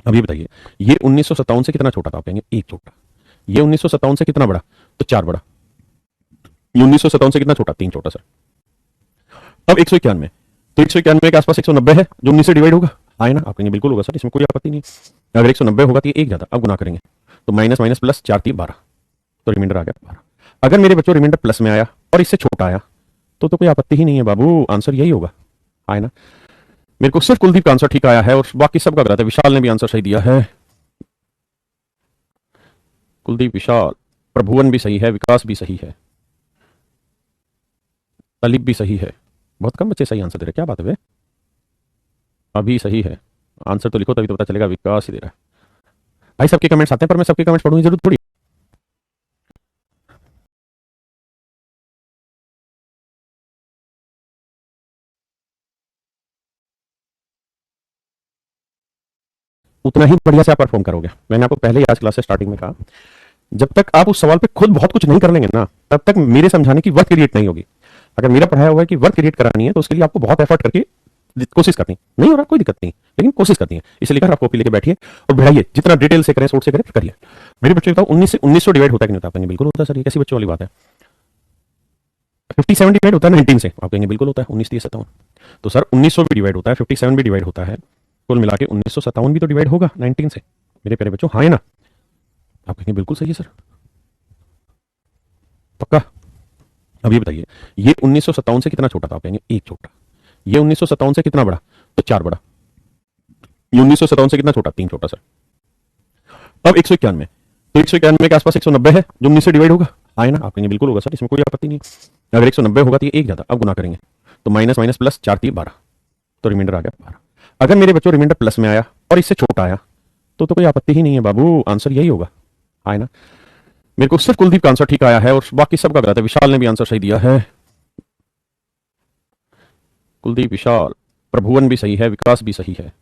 अब ये बताइए, ये 1957 से कितना छोटा था? आप कहेंगे एक छोटा। ये 1957 से कितना बड़ा? तो चार बड़ा। ये 1957 से कितना छोटा? तीन छोटा सर। अब 191, तो 191 के आसपास 190 है जो 19 से डिवाइड होगा, हाँ है ना? आप कहेंगे बिल्कुल होगा सर, इसमें कोई आपत्ति नहीं। अगर 190 होगा तो ये एक ज्यादा, अब गुना करेंगे तो माइनस माइनस प्लस 4 3 12, तो रिमाइंडर आ गया 12। अगर मेरे बच्चों रिमाइंडर प्लस में आया और इससे छोटा आया, तो कोई आपत्ति ही नहीं है बाबू, आंसर यही होगा, हाँ है ना? मेरे को सिर्फ कुलदीप का आंसर ठीक आया है और बाकी सबका गलत है। विशाल ने भी आंसर सही दिया है, कुलदीप, विशाल, प्रभुवन भी सही है, विकास भी सही है, तलिब भी सही है। बहुत कम बच्चे सही आंसर दे रहे, क्या बात है वे? अभी सही है, आंसर तो लिखो तभी तो पता चलेगा। विकास ही दे रहा है भाई। सबके कमेंट्स आते हैं, पर मैं सबके कमेंट्स पढ़ूंगी जरूर थोड़ी। उतना ही बढ़िया से आप परफॉर्म करोगे। मैंने आपको पहले ही आज क्लास से स्टार्टिंग में कहा, जब तक आप उस सवाल पे खुद बहुत कुछ नहीं कर लेंगे ना, तब तक मेरे समझाने की वर्क क्रिएट नहीं होगी। अगर मेरा पढ़ाया हुआ है कि वर्क क्रिएट करानी है, तो उसके लिए आपको बहुत एफर्ट करके कोशिश करनी है। नहीं हो रहा कोई दिक्कत नहीं, लेकिन कोशिश करनी है। इसलिए आप कॉपी लेके बैठिए और बढ़ाइए, जितना डिटेल से करें, सोच से करें, करिए। मेरे बच्चे बताओ, 19 से 1900 डिवाइड होता है कि नहीं होता? आप कहेंगे बिल्कुल होता है सर, ये कैसी बच्चों वाली बात है। 57 डिवाइड होता है 19 से? आप कहेंगे बिल्कुल होता है, 19 30 57। तो सर 1900 भी डिवाइड होता है, 57 भी डिवाइड होता है, कुल मिला के 1957 भी तो डिवाइड होगा 19 से। मेरे प्यारे बच्चों, हाँ है ना? आप कहेंगे बिल्कुल सही है सर, पक्का। अब ये बताइए, ये 1957 से कितना छोटा था? आप कहेंगे एक छोटा। ये 1957 से कितना बड़ा? तो चार बड़ा। ये 1957 से कितना छोटा? तीन छोटा सर। अब 191, तो 191 के आसपास 190 है जो 19 से डिवाइड होगा, हाँ है ना? आप कहेंगे बिल्कुल होगा सर, इसमें कोई आपत्ति नहीं। अगर 190 होगा तो ये एक ज्यादा, अब गुना करेंगे तो माइनस माइनस प्लस 4 3 12, तो रिमाइंडर आ गया 12। अगर मेरे बच्चों रिमाइंडर प्लस में आया और इससे छोटा आया, तो कोई आपत्ति ही नहीं है बाबू, आंसर यही होगा, हाँ है ना? मेरे को सिर्फ कुलदीप का आंसर ठीक आया है और बाकी सबका गलत है। विशाल ने भी आंसर सही दिया है, कुलदीप, विशाल, प्रभुवन भी सही है, विकास भी सही है,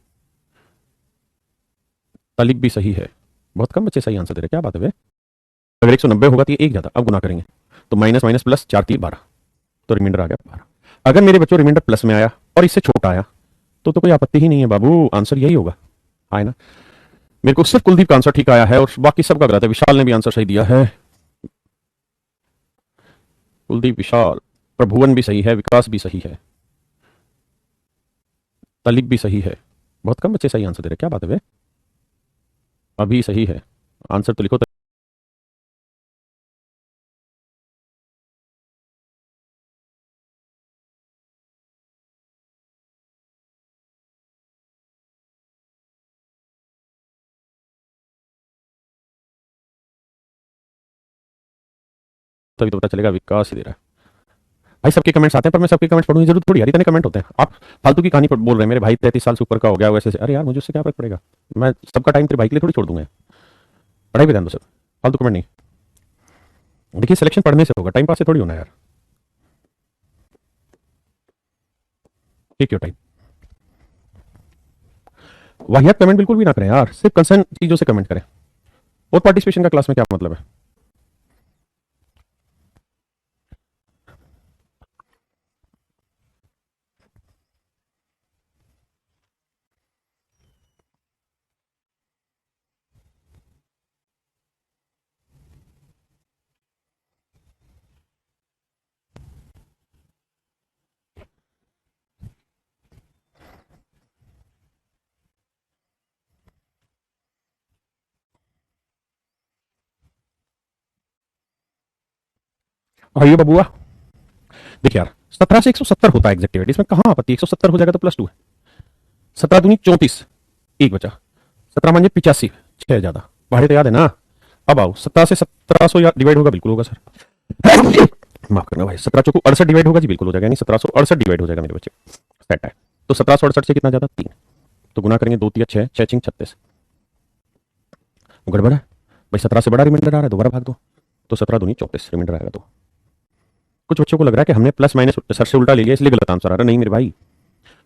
तलिब भी सही है। बहुत कम बच्चे सही आंसर दे रहे, क्या बात है वे? अगर 190 होगा तो ये एक ज्यादा, अब गुना करेंगे तो माइनस माइनस प्लस 4 3 12, तो रिमाइंडर आ गया 12। अगर मेरे बच्चों रिमाइंडर प्लस में आया और इससे छोटा आया, तो कोई आपत्ति ही नहीं है बाबू, आंसर यही होगा, हाँ है ना? मेरे को सिर्फ कुलदीप का आंसर ठीक आया है और बाकी सबका गलत है। विशाल ने भी आंसर सही दिया है, कुलदीप, विशाल, प्रभुवन भी सही है, विकास भी सही है, तलिब भी सही है। बहुत कम बच्चे सही आंसर दे रहे, क्या बात है वे? अभी सही है, आंसर तो लिखो तभी तो पता चलेगा। विकास ही दे रहा है भाई। सबके कमेंट्स आते हैं, पर मैं सबके कमेंट्स पढ़ूंगी जरूर थोड़ी यार, इतने कमेंट होते हैं। आप फालतू की कहानी बोल रहे हैं, मेरे भाई 33 साल से ऊपर का हो गया वैसे से। अरे यार, मुझे उससे क्या फर्क पड़ेगा? मैं सबका टाइम तेरे भाई के लिए थोड़ी छोड़ दूंगा। पढ़ाई पे ध्यान दो सर, फालतू कमेंट नहीं। देखिए, सिलेक्शन पढ़ने से होगा, टाइम पास से थोड़ी होना यार। Take your time. वाहियात कमेंट बिल्कुल भी ना करें यार, सिर्फ कंसर्न चीजों से कमेंट करें। और पार्टिसिपेशन का क्लास में क्या मतलब है? आइए बबुआ, देखिए यार, 17 से 170 होता है एग्जेक्टिव, इसमें कहां आपत्ति? 170 हो जाएगा तो +2 है। 17 दूनी 34, एक बचा। 17 म्हणजे 85, 6 ज्यादा पहाड़े तो याद है ना। अब आओ 17 से 1700 डिवाइड होगा, बिल्कुल होगा सर। माफ करना भाई, 17 चौको 68 डिवाइड होगा जी, बिल्कुल हो जाएगा, यानी 1768 डिवाइड हो जाएगा मेरे बच्चे। सेट है। तो 1768 से कितना ज्यादा 3, तो गुना करेंगे 2 तिया 6, 6 चिंग 36। गड़बड़ है भाई, 17 से बड़ा रिमाइंडर आ रहा है, दोबारा भाग दो, तो 17 दूनी 34 रिमाइंडर आएगा। तो कुछ बच्चों को लग रहा है कि हमने प्लस माइनस सर से उल्टा ले लिया इसलिए गलत आंसर आ रहा है। नहीं मेरे भाई,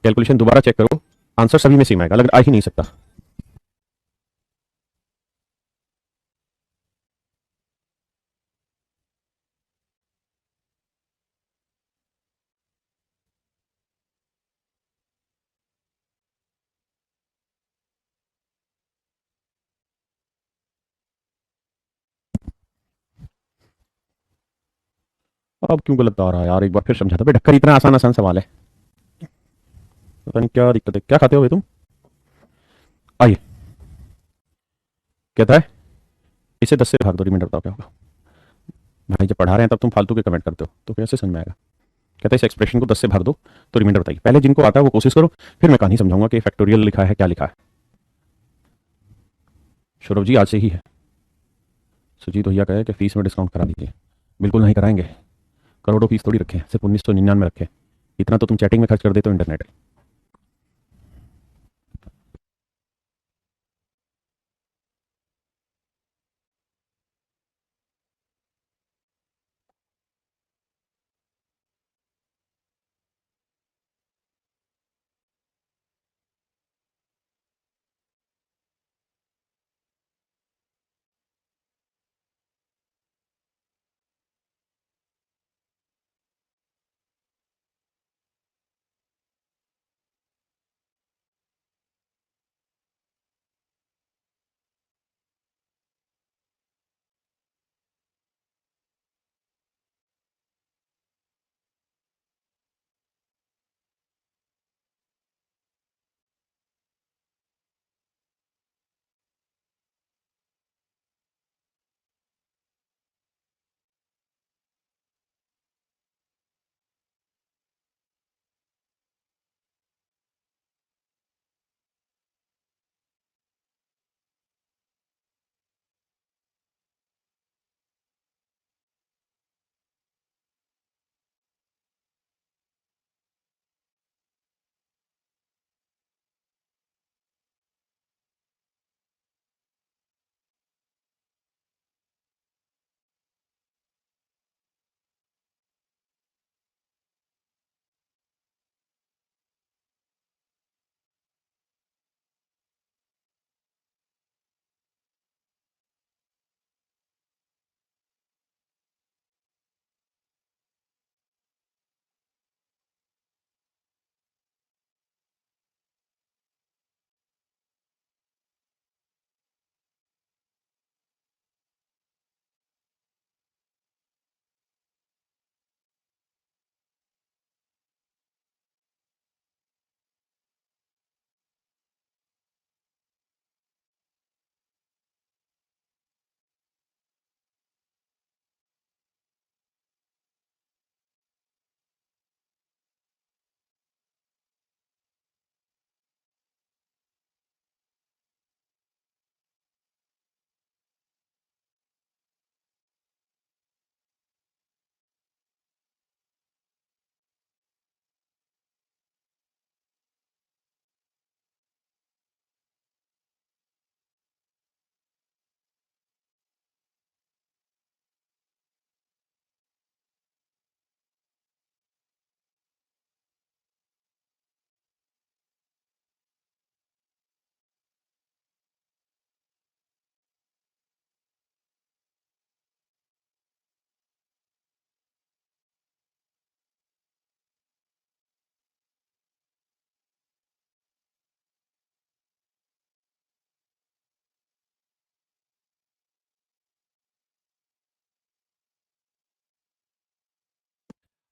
कैलकुलेशन दोबारा चेक करो, आंसर सभी में सेम आएगा, अलग आ ही नहीं सकता। अब क्यों गलत आ रहा है यार, एक बार फिर समझाता भाई, ढक्कर इतना आसान आसान सवाल है, पता नहीं क्या दिक्कत है। क्या खाते हो भाई तुम? आइए, कहता है इसे 10 से भाग दो, रिमाइंडर बताओ क्या होगा। भाई जब पढ़ा रहे हैं तब तुम फालतू के कमेंट करते हो, तो कैसे समझ में आएगा। कहता है इस एक्सप्रेशन को 10 से भाग दो, तो रिमाइंडर बताइए। पहले जिनको आता है वो कोशिश करो, फिर मैं कहानी समझाऊंगा कि फैक्टोरियल लिखा है क्या लिखा है। सौरभ जी आज से ही है। सुजीत भैया कहे कि फीस में डिस्काउंट करा दीजिए। बिल्कुल नहीं कराएंगे, करोड़ों फीस थोड़ी रखे, सिर्फ 1999 रखे। इतना तो तुम चैटिंग में खर्च कर देते हो, इंटरनेट।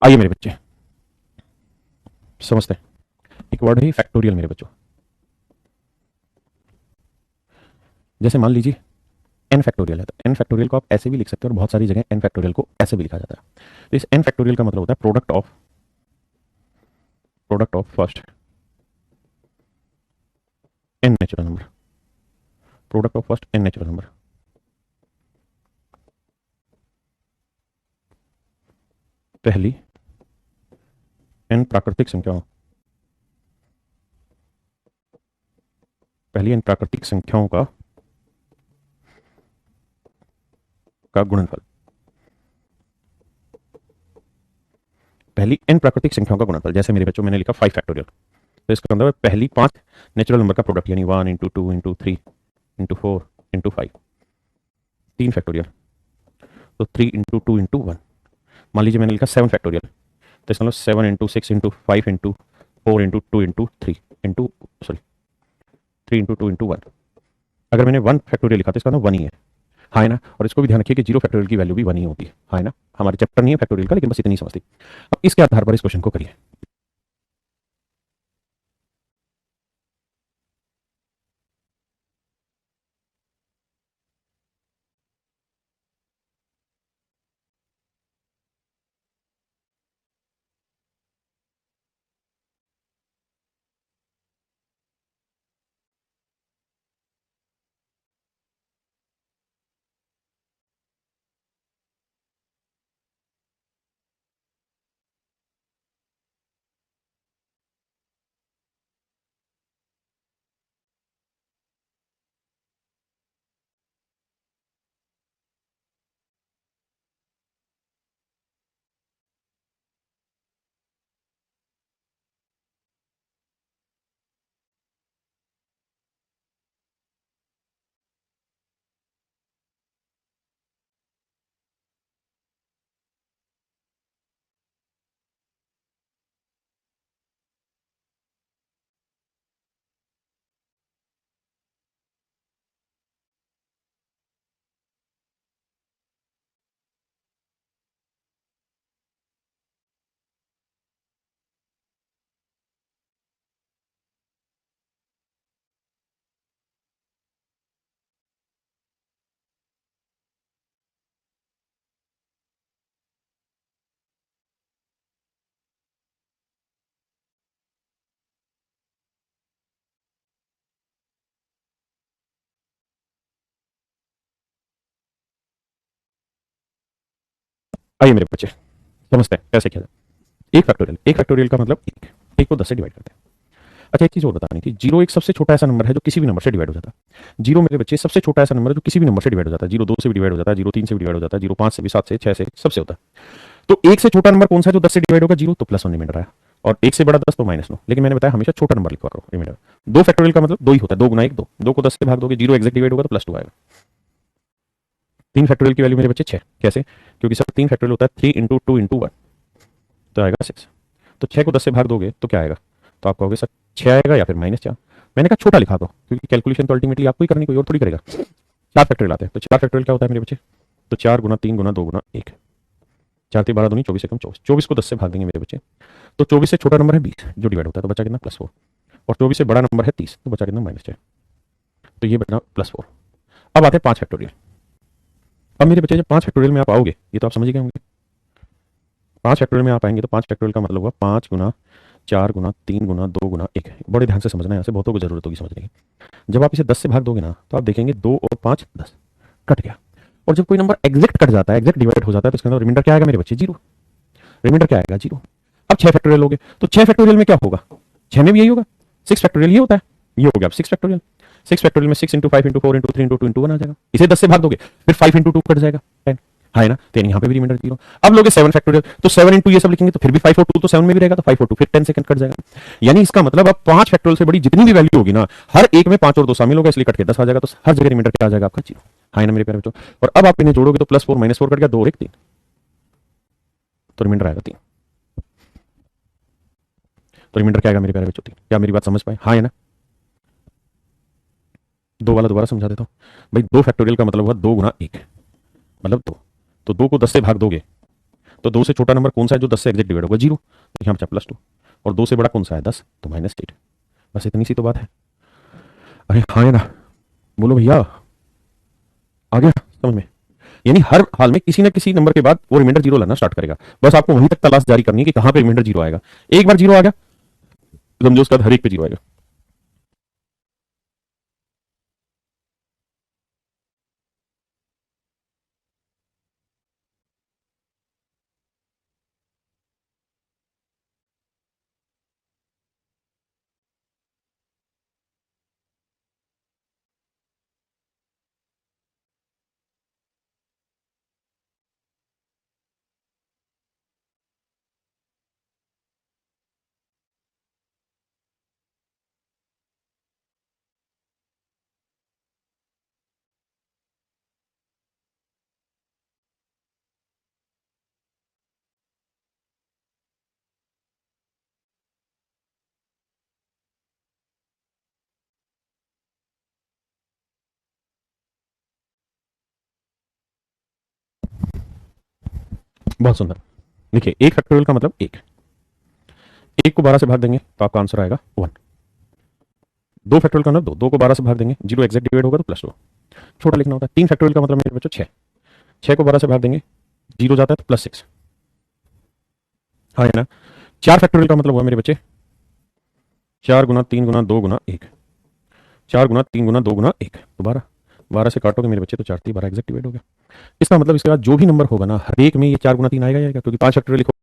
आइए मेरे बच्चे, समझते हैं। एक वर्ड है फैक्टोरियल मेरे बच्चों। जैसे मान लीजिए एन फैक्टोरियल है, तो एन फैक्टोरियल को आप ऐसे भी लिख सकते हो, और बहुत सारी जगह एन फैक्टोरियल को ऐसे भी लिखा जाता है। तो इस एन फैक्टोरियल का मतलब होता है product of first n natural number. Product of first n natural number. पहली एन प्राकृतिक संख्याओं, पहली एन प्राकृतिक संख्याओं का गुणनफल, पहली एन प्राकृतिक संख्याओं का गुणनफल। जैसे मेरे बच्चों मैंने लिखा 5 फैक्टोरियल, तो इसका मतलब पहली 5 नेचुरल नंबर का प्रोडक्ट, यानी 1 into 2 into 3 into 4 into 5, 3 factorial, तो 3 इंटू 2 इंटू 1। मान लीजिए मैंने लिखा 7 फैक्टोरियल, तो इसका मतलब 7 into 6 into 5 into 4 into 2 into 3 into 3 into 2 into 1। अगर मैंने 1 फैक्टोरियल लिखा तो इसका मतलब 1 ही है, हाँ है ना। और इसको भी ध्यान रखिए कि 0 फैक्टोरियल की वैल्यू भी 1 ही होती है, हाँ है ना। हमारे चैप्टर नहीं है फैक्टोरियल का, लेकिन बस इतनी समझती। अब इसके आधार पर इस क्वेश्चन को करिए। आइए मेरे बच्चे समझते हैं कैसे किया जाए। एक फैक्टोरियल का मतलब एक को 10 से डिवाइड करते हैं। अच्छा एक चीज और बतानी थी, 0 एक सबसे छोटा ऐसा नंबर है जो किसी भी नंबर से डिवाइड हो जाता है। 0 मेरे बच्चे सबसे छोटा ऐसा नंबर है जो किसी भी नंबर से डिवाइड हो जाता है। 0 2 से भी डिवाइड हो जाता है, 0 3 से भी डिवाइड हो जाता है, 0 5 से भी, 7 से, 6 से, सबसे होता है। तो एक से छोटा नंबर कौन सा है जो 10 से डिवाइड होगा? 0, तो +1 रिमाइंडर आया। और एक से बड़ा 10 तो -9। लेकिन मैंने बताया हमेशा छोटा नंबर लिखवा करो रिमाइंडर। 2 फैक्टोरियल का मतलब 2 ही होता है, 2 गुना 1 2। 2 को 10 से भाग दोगे, 0 एग्जैक्ट डिवाइड होगा तो +2 आएगा। 3 फैक्टोरियल की वैल्यू मेरे बच्चे 6। कैसे? क्योंकि सर 3 फैक्टोरियल होता है 3 इंटू 2 इंटू 1, तो आएगा 6। तो 6 को 10 से भाग दोगे तो क्या आएगा? तो आप कहोगे सर 6 आएगा या फिर -4। मैंने कहा छोटा लिखा दो, क्योंकि कैलकुलेशन तो अल्टीमेटली आपको ही करनी, कोई और थोड़ी करेगा। 4 फैक्टोरियल आते हैं, तो 4 फैक्टोरियल क्या होता है मेरे बच्चे? तो 4 गुना 3 गुना 2 गुना 1, 4 3 12 दूनी 24 एकम 24। 24 को 10 से भाग देंगे मेरे बच्चे, तो 24 से छोटा नंबर है 20 जो डिवाइड होता है, तो बचा कितना? +4। और 24 से बड़ा नंबर है 30, तो बचा कितना? -6। तो ये बना +4। अब आते हैं 5 फैक्टोरियल। अब मेरे बच्चे जब 5 फैक्टोरियल में आप आओगे, ये तो आप समझ ही गए होंगे। 5 फैक्टोरियल में आप आएंगे तो 5 फैक्टोरियल का मतलब हुआ 5 गुना 4 गुना 3 गुना 2 गुना 1। बड़े ध्यान से समझना है, यहाँ से बहुतों को जरूरत होगी समझने की। जब आप इसे 10 से भाग दोगे ना, तो आप देखेंगे 2 और 5 10, कट गया। और जब कोई नंबर एग्जैक्ट कट जाता है, एग्जैक्ट डिवाइड हो जाता है, तो इसके अंदर रिमाइंडर क्या आएगा मेरे बच्चे? 0। रिमाइंडर क्या आएगा? 0। अब 6 फैक्टोरियल हो गए, तो 6 फैक्टोरियल में क्या होगा? 6 में भी यही होगा। 6 फैक्टोरियल ये होता है, ये हो गया अब 6 फैक्टोरियल। 6 फैक्टोरियल में 6 into 5 into 4 into 3 into 2 into 1 आ जाएगा। इसे 10 से भाग दोगे, फिर 5 इंटू 2 कट जाएगा 10, हाँ है ना। तो यहाँ पे भी रिमाइंडर 0। अब लोगे 7 फैक्टोरियल, तो 7 इंटू ये सब लिखेंगे तो फिर भी 5 और 2 तो 7 में भी रहेगा, तो 5 और 2 फिर 10 सेकंड कट जाएगा। यानी इसका मतलब अब 5 फैक्टोरियल से बड़ी जितनी भी वैल्यू होगी ना, हर एक में 5 और 2 शामिल होगा, इसलिए कट के 10 आ जाएगा। तो हर जगह रिमाइंडर क्या आ जाएगा आपका? 0, हाँ है ना मेरे प्यारे बच्चों। और अब आप इन्हें जोड़ोगे तो +4 -4 कट गया, 2 और 1 3, तो रिमाइंडर आएगा 3। तो रिमाइंडर क्या आएगा मेरे प्यारे बच्चों? 3। क्या मेरी बात समझ पाए? हाँ है ना। 2 वाला दोबारा समझा देता हूँ भाई। 2 फैक्टोरियल का मतलब हुआ 2 गुना 1, मतलब 2। तो 2 को 10 से भाग दोगे, तो 2 से छोटा नंबर कौन सा है जो 10 से एग्जैक्ट डिवाइड होगा? 0। तो यहाँ बचा +2। और 2 से बड़ा कौन सा है? 10, तो -8। बस इतनी सी तो बात है। अरे हाँ है ना, बोलो भैया, आ गया समझ में? यानी हर हाल में किसी न किसी नंबर के बाद वो रिमाइंडर 0 लाना स्टार्ट करेगा। बस आपको वहीं तक तलाश जारी करनी है कि कहां पे रिमाइंडर 0 आएगा। एक बार 0 आ गया, समझो उसका हर एक पे 0 आएगा। बहुत सुंदर। देखिए, एक फैक्टोरियल का मतलब एक, एक को 12 से भाग देंगे तो आपका आंसर आएगा 1। दो फैक्टोरियल का मतलब दो, दो को 12 से भाग देंगे, जीरो एग्जैक्ट डिवाइड होगा तो +2, छोटा लिखना होता है। तीन फैक्टोरियल का मतलब मेरे बच्चों 6, 6 को 12 से भाग देंगे, जीरो जाता है तो +6, हाँ है ना। चार फैक्टोरियल का मतलब हुआ मेरे बच्चे 4 गुना 3 गुना 2 गुना 1, 4 गुना 3 गुना 2 गुना 1 तो 12, 12 से काटोगे मेरे बच्चे तो 4 3 12 एग्जैक्ट डिवाइड हो गया। इसका मतलब इसके बाद जो भी नंबर होगा ना, हर एक में ये 4 गुना 3 आएगा, क्योंकि 5 फैक्टोरियल